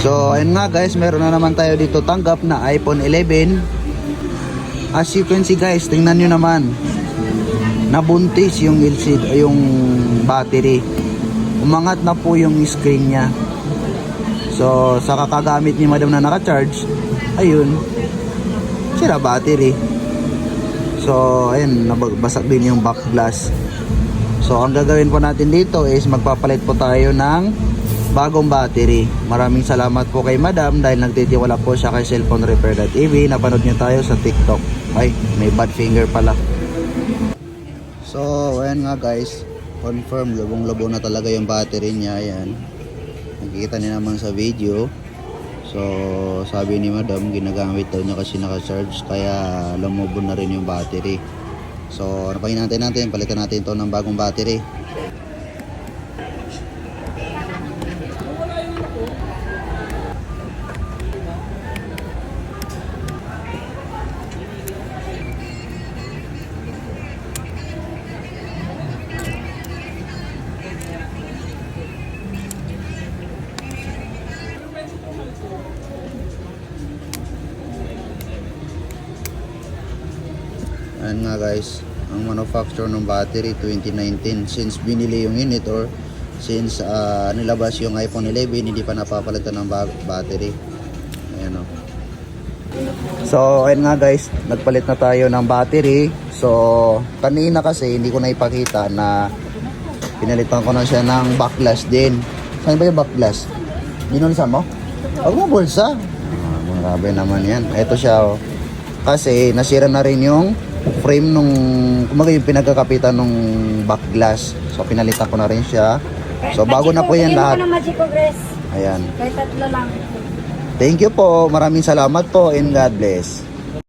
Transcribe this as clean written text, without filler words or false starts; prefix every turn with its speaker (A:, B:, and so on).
A: So ayun nga guys, meron na naman tayo dito tanggap na iPhone 11. As you can see guys, tingnan nyo naman, nabuntis yung LCD, yung battery. Umangat na po yung screen nya. So sa kakagamit ni madam na naka-charge, ayun, sira battery. So ayun, nabasag din yung back glass. So ang gagawin po natin dito is magpapalit po tayo ng bagong battery. Maraming salamat po kay madam dahil nagtitiwala po siya kay cellphonerepair.tv. Napanood niyo tayo sa TikTok. Ay, may bad finger pala. So ayan nga guys, confirm, lubong-lubong na talaga yung battery niya. Ayan, nakikita niyo naman sa video. So sabi ni madam, ginagamit daw niya kasi naka-charge, kaya lumubo na rin yung battery. So ano pa hinantay natin? Palitan natin ito ng bagong battery. Ayan nga guys, ang manufacture ng battery 2019. Since binili yung unit or since nilabas yung iPhone 11, hindi pa napapalitan ng battery. Ayan o. So ayan nga guys, nagpalit na tayo ng battery. So kanina kasi hindi ko na ipakita na pinalitan ko na siya ng back glass din. Saan ba yung back glass? Binulsa mo? Huwag mo bulsa. Grabe naman yan. Ito siya o. Kasi nasira na rin yung frame nung, kumbaga yung pinagkakapitan nung back glass. So pinalitan ko na rin siya. So bago na po yan lahat. Ayan.
B: Kahit tatlo lang.
A: Thank you po. Maraming salamat po and God bless.